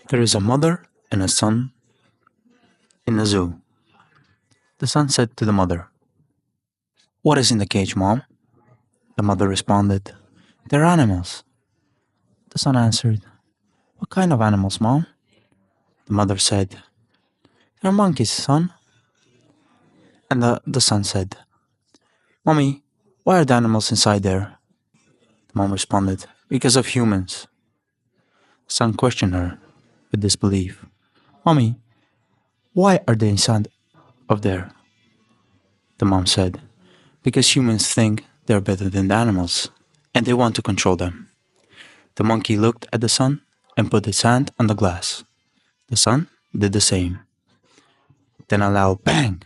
There is a mother and a son in a zoo. The son said to the mother, "What is in the cage, Mom?" The mother responded, "They're animals." The son answered, "What kind of animals, Mom?" The mother said, "They're monkeys, son." And the son said, "Mommy, why are the animals inside there?" The mom responded, "Because of humans." The son questioned her with disbelief. "Mommy, why are they inside of there?" The mom said, "Because humans think they're better than the animals, and they want to control them." The monkey looked at the sun and put its hand on the glass. The sun did the same. Then a loud bang.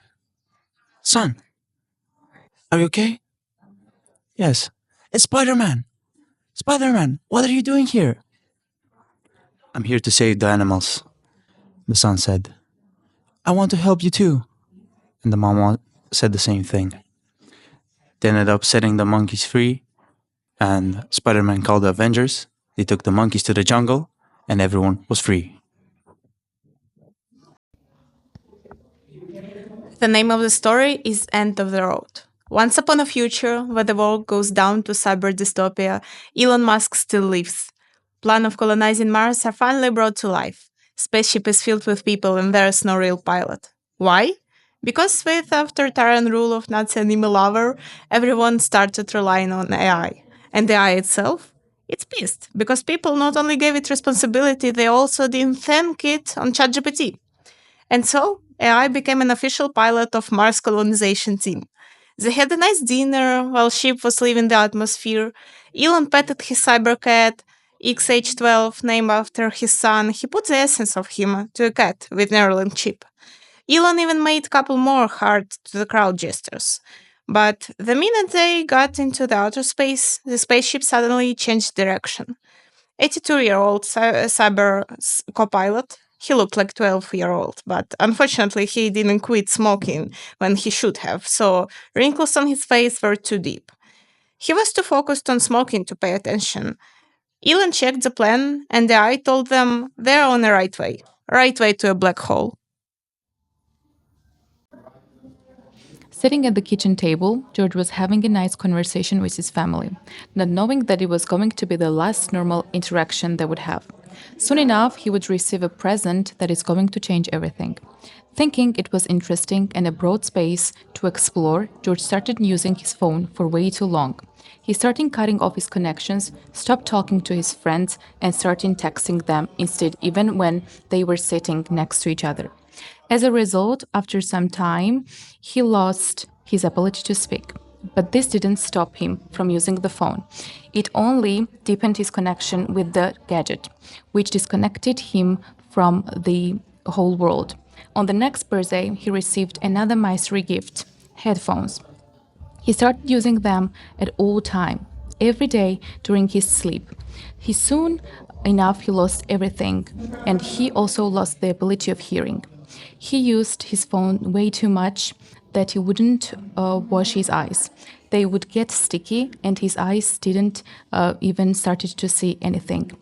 "Son, are you okay?" "Yes." "It's Spider-Man! Spider-Man, what are you doing here?" "I'm here to save the animals," the son said. "I want to help you too." And the said the same thing. They ended up setting the monkeys free, and Spider-Man called the Avengers. They took the monkeys to the jungle, and everyone was free. The name of the story is End of the Road. Once upon a future where the world goes down to cyber dystopia, Elon Musk still lives. Plan of colonizing Mars are finally brought to life. Spaceship is filled with people and there is no real pilot. Why? Because with authoritarian rule of Nazi anime lover, everyone started relying on AI. And the AI itself? It's pissed, because people not only gave it responsibility, they also didn't thank it on ChatGPT. And so, AI became an official pilot of Mars colonization team. They had a nice dinner while ship was leaving the atmosphere. Elon petted his cybercat, XH12, named after his son. He put the essence of him to a cat with Neuralink chip. Elon even made a couple more hard to the crowd gestures. But the minute they got into the outer space, the spaceship suddenly changed direction. 82-year-old cyber co-pilot. He looked like 12-year-old, but unfortunately he didn't quit smoking when he should have, so wrinkles on his face were too deep. He was too focused on smoking to pay attention. Elon checked the plan, and the eye told them they're on the right way to a black hole. Sitting at the kitchen table, George was having a nice conversation with his family, not knowing that it was going to be the last normal interaction they would have. Soon enough, he would receive a present that is going to change everything. Thinking it was interesting and a broad space to explore, George started using his phone for way too long. He started cutting off his connections, stopped talking to his friends, and started texting them instead, even when they were sitting next to each other. As a result, after some time, he lost his ability to speak. But this didn't stop him from using the phone. It only deepened his connection with the gadget, which disconnected him from the whole world. On the next birthday, he received another mystery gift, headphones. He started using them at all time, every day during his sleep. He soon enough he lost everything, and he also lost the ability of hearing. He used his phone way too much that he wouldn't wash his eyes. They would get sticky, and his eyes didn't even started to see anything.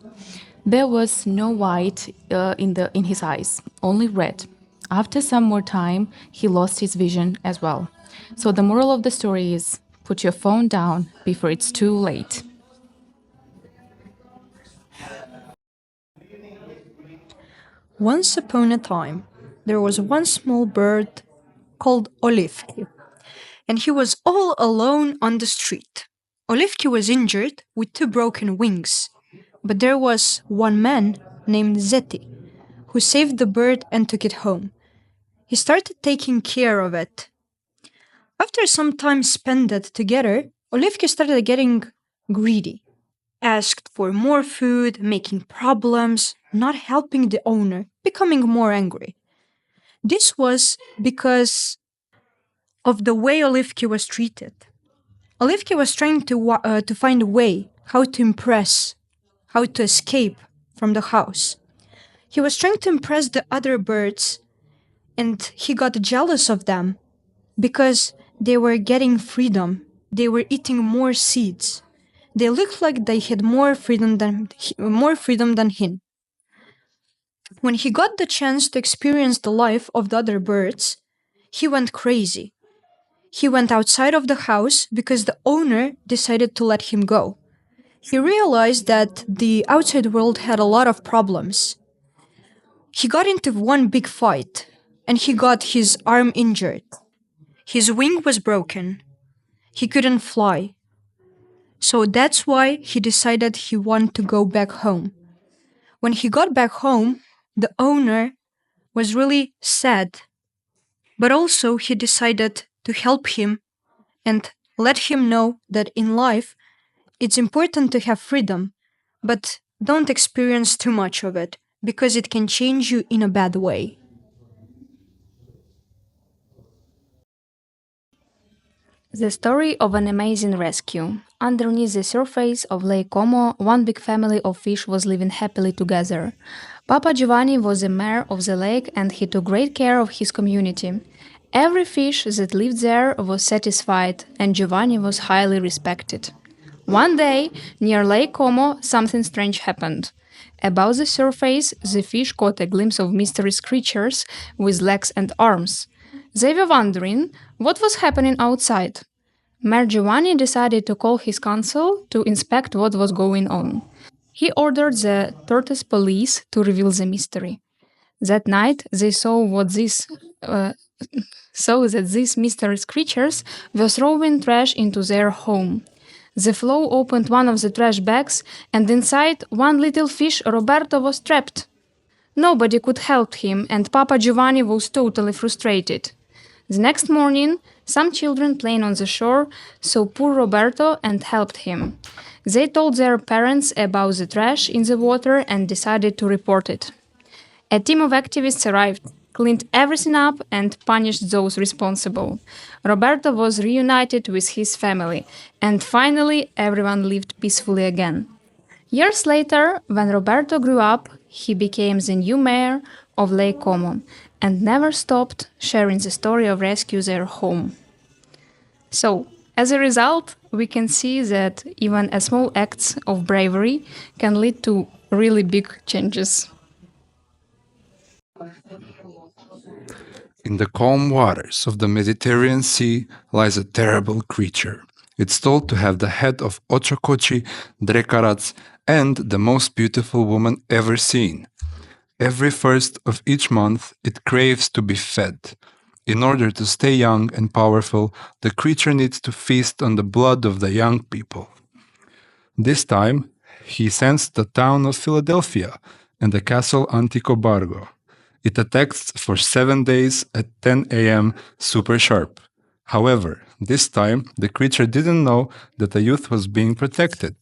There was no white in his eyes, only red. After some more time, he lost his vision as well. So the moral of the story is put your phone down before it's too late. Once upon a time, there was one small bird called Olivki, and he was all alone on the street. Olivki was injured with two broken wings, but there was one man named Zeti who saved the bird and took it home. He started taking care of it. After some time spent together, Olivki started getting greedy, asked for more food, making problems, not helping the owner, becoming more angry. This was because of the way Olivki was treated. Olivki was trying to find a way how to impress, how to escape from the house. He was trying to impress the other birds, and he got jealous of them because they were getting freedom. They were eating more seeds. They looked like they had more freedom than him. When he got the chance to experience the life of the other birds, he went crazy. He went outside of the house because the owner decided to let him go. He realized that the outside world had a lot of problems. He got into one big fight and he got his arm injured. His wing was broken. He couldn't fly. So that's why he decided he wanted to go back home. When he got back home, the owner was really sad, but also he decided to help him and let him know that in life it's important to have freedom, but don't experience too much of it because it can change you in a bad way. The story of an amazing rescue. Underneath the surface of Lake Como, one big family of fish was living happily together. Papa Giovanni was the mayor of the lake and he took great care of his community. Every fish that lived there was satisfied and Giovanni was highly respected. One day, near Lake Como, something strange happened. Above the surface, the fish caught a glimpse of mysterious creatures with legs and arms. They were wondering what was happening outside. Mayor Giovanni decided to call his council to inspect what was going on. He ordered the tortoise police to reveal the mystery. That night, they saw that these mysterious creatures were throwing trash into their home. The flow opened one of the trash bags, and inside, one little fish, Roberto, was trapped. Nobody could help him, and Papa Giovanni was totally frustrated. The next morning, some children playing on the shore saw poor Roberto and helped him. They told their parents about the trash in the water and decided to report it. A team of activists arrived, cleaned everything up, and punished those responsible. Roberto was reunited with his family, and finally everyone lived peacefully again. Years later, when Roberto grew up, he became the new mayor of Lake Como and never stopped sharing the story of rescue their home. So, as a result, we can see that even a small acts of bravery can lead to really big changes. In the calm waters of the Mediterranean Sea lies a terrible creature. It's thought to have the head of Ochokochi, Drekarac, and the most beautiful woman ever seen. Every first of each month, it craves to be fed. In order to stay young and powerful, the creature needs to feast on the blood of the young people. This time, he sends the town of Philadelphia and the castle Anticobargo. It attacks for 7 days at 10 a.m. super sharp. However, this time, the creature didn't know that the youth was being protected.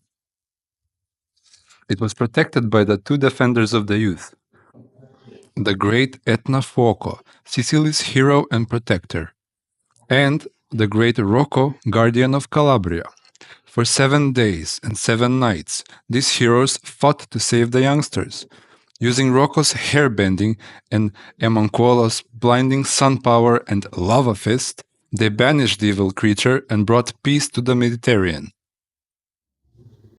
It was protected by the two defenders of the youth, the great Etna Fuoco, Sicily's hero and protector, and the great Rocco, guardian of Calabria. For 7 days and 7 nights, these heroes fought to save the youngsters. Using Rocco's hair bending and Emancuolo's blinding sun power and lava fist, they banished the evil creature and brought peace to the Mediterranean.